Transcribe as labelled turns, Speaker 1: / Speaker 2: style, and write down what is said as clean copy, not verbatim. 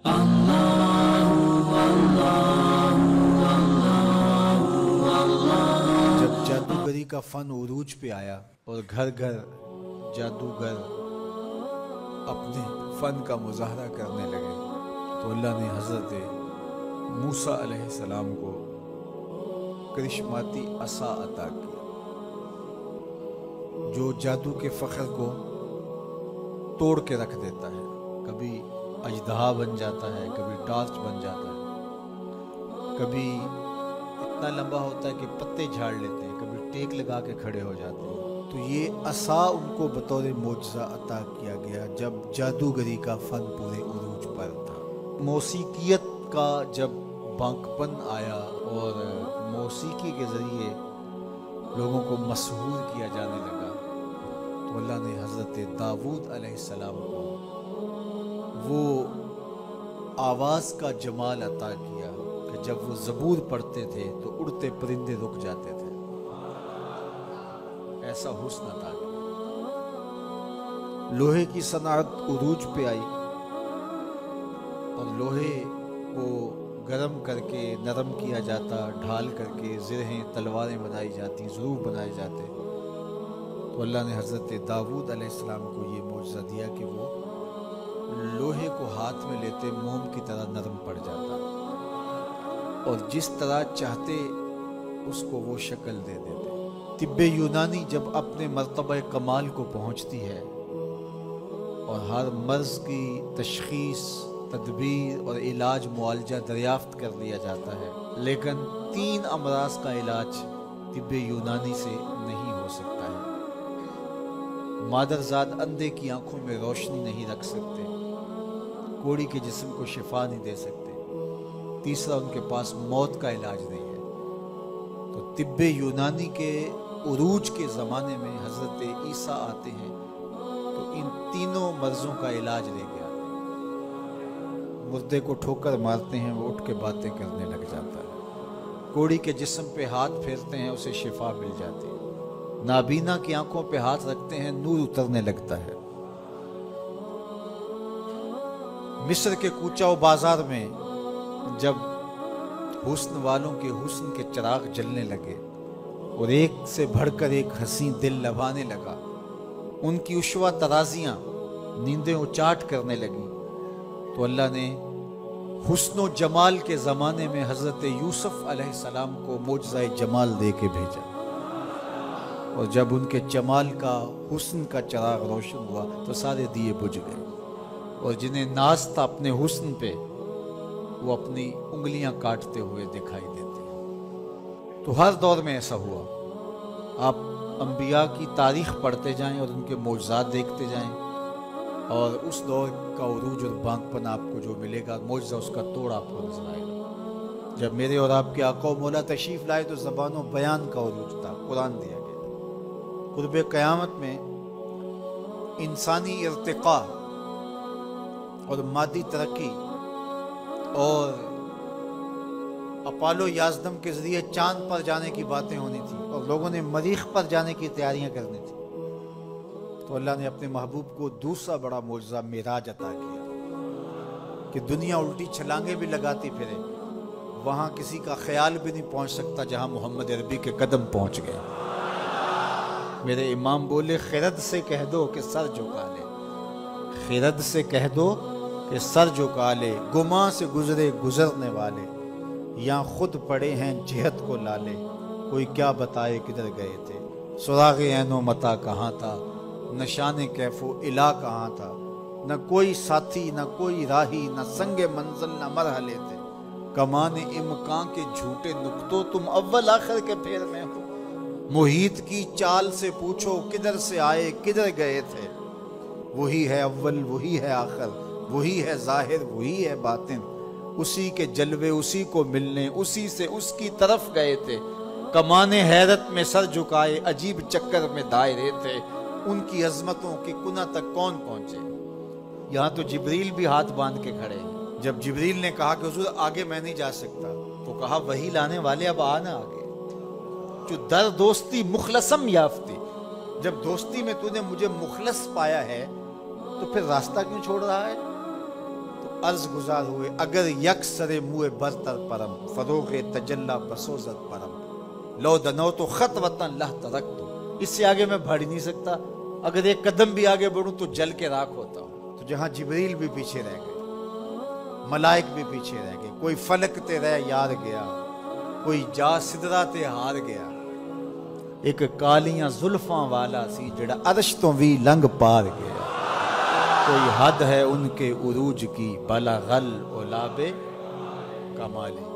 Speaker 1: جب جادوگری کا فن عروج پہ آیا اور گھر گھر جادوگر اپنے فن کا مظاہرہ کرنے لگے تو اللہ نے حضرت موسیٰ علیہ السلام کو کرشماتی عصا عطا کیا جو جادو کے فخر کو توڑ کے رکھ دیتا ہے. کبھی اژدہا بن جاتا ہے، کبھی ٹارچ بن جاتا ہے، کبھی اتنا لمبا ہوتا ہے کہ پتے جھاڑ لیتے ہیں، کبھی ٹیک لگا کے کھڑے ہو جاتے ہیں. تو یہ عصا ان کو بطور معجزہ عطا کیا گیا جب جادوگری کا فن پورے عروج پر تھا. موسیقیت کا جب بانکپن آیا اور موسیقی کے ذریعے لوگوں کو مسحور کیا جانے لگا تو اللہ نے حضرت داؤد علیہ السلام کو وہ آواز کا جمال عطا کیا کہ جب وہ زبور پڑھتے تھے تو اڑتے پرندے رک جاتے تھے. ایسا حسن عطا کیا. لوہے کی صنعت عروج پہ آئی اور لوہے کو گرم کر کے نرم کیا جاتا، ڈھال کر کے زرہیں تلواریں بنائی جاتی، ضروف بنائے جاتے. تو اللہ نے حضرت داؤد علیہ السلام کو یہ معجزہ دیا کہ وہ لوہے کو ہاتھ میں لیتے موم کی طرح نرم پڑ جاتا اور جس طرح چاہتے اس کو وہ شکل دے دیتے. طب یونانی جب اپنے مرتبہ کمال کو پہنچتی ہے اور ہر مرض کی تشخیص، تدبیر اور علاج معالجہ دریافت کر لیا جاتا ہے، لیکن 3 امراض کا علاج طب یونانی سے نہیں ہو سکتا ہے. مادرزاد اندھے کی آنکھوں میں روشنی نہیں رکھ سکتے، کوڑی کے جسم کو شفا نہیں دے سکتے، تیسرا ان کے پاس موت کا علاج نہیں ہے. تو طب یونانی کے عروج کے زمانے میں حضرت عیسیٰ آتے ہیں تو ان تینوں مرضوں کا علاج لے کے آتے ہیں. مردے کو ٹھوکر مارتے ہیں، وہ اٹھ کے باتیں کرنے لگ جاتا ہے. کوڑی کے جسم پہ ہاتھ پھیرتے ہیں، اسے شفا مل جاتی ہے. نابینا کی آنکھوں پہ ہاتھ رکھتے ہیں، نور اترنے لگتا ہے. مصر کے کوچہ و بازار میں جب حسن والوں کے حسن کے چراغ جلنے لگے اور ایک سے بڑھ کر ایک حسین دل لبھانے لگا، ان کی عشوہ ترازیاں نیندیں اچاٹ کرنے لگیں تو اللہ نے حسن و جمال کے زمانے میں حضرت یوسف علیہ السلام کو معجزہ جمال دے کے بھیجا. اور جب ان کے جمال کا، حسن کا چراغ روشن ہوا تو سارے دیے بجھ گئے، اور جنہیں ناز تھا اپنے حسن پہ وہ اپنی انگلیاں کاٹتے ہوئے دکھائی دیتے ہیں. تو ہر دور میں ایسا ہوا. آپ انبیاء کی تاریخ پڑھتے جائیں اور ان کے معجزات دیکھتے جائیں اور اس دور کا عروج اور بانکپن آپ کو جو ملے گا، معجزہ اس کا توڑ آپ کو نظر آئے گا. جب میرے اور آپ کے آقا و مولا تشریف لائے تو زبان و بیان کا عروج تھا، قرآن دیا گیا. قرب قیامت میں انسانی ارتقاء اور مادی ترقی اور اپالو یازدم کے ذریعے چاند پر جانے کی باتیں ہونی تھی اور لوگوں نے مریخ پر جانے کی تیاریاں کرنی تھی. تو اللہ نے اپنے محبوب کو دوسرا بڑا معجزہ معراج عطا کیا کہ دنیا الٹی چھلانگیں بھی لگاتی پھرے، وہاں کسی کا خیال بھی نہیں پہنچ سکتا جہاں محمد عربی کے قدم پہنچ گئے. میرے امام بولے خرد سے کہہ دو کہ سر جھکا لے، خرد سے کہہ دو کہ سر جھکا لے، گماں سے گزرے گزرنے والے، یہاں خود پڑے ہیں جہت کو لالے، کوئی کیا بتائے کدھر گئے تھے، سراغ عین و متا کہاں تھا، نشان کیف و الا کہاں تھا، نہ کوئی ساتھی نہ کوئی راہی، نہ سنگ منزل نہ مرحلے تھے، کمان امکان کے جھوٹے نقطوں تم اول آخر کے پھیر میں ہو، محیط کی چال سے پوچھو کدھر سے آئے کدھر گئے تھے، وہی ہے اول وہی ہے آخر، وہی ہے ظاہر وہی ہے باطن، اسی کے جلوے اسی کو ملنے اسی سے اس کی طرف گئے تھے، کمان حیرت میں سر جھکائے عجیب چکر میں دائرے تھے، ان کی عظمتوں کی کنہ تک کون پہنچے. یہاں تو جبریل بھی ہاتھ باندھ کے کھڑے ہیں. جب جبریل نے کہا کہ حضور آگے میں نہیں جا سکتا تو کہا وہی لانے والے اب آنا آگے، جو در دوستی مخلصم یافتی، جب دوستی میں تو نے مجھے مخلص پایا ہے تو پھر راستہ کیوں چھوڑ رہا ہے. تو عرض گزار ہوئے اگر یک سر منہ برتر پرم فروغ تجلا بسوزت پرم لو دنو تو خط وطن لہ ترک دو، اس سے آگے میں بڑھ نہیں سکتا، اگر ایک قدم بھی آگے بڑھوں تو جل کے راکھ ہوتا ہوں۔ تو جہاں جبریل بھی پیچھے رہ گئے، ملائک بھی پیچھے رہ گئے، کوئی فلک تے رہ یار گیا، کوئی جا سدرہ تے ہار گیا، ایک کالیاں زلفاں والا سی جڑا عرش تو بھی لنگ پار گیا، کوئی حد ہے ان کے عروج کی بلغ العلا بے کمالی۔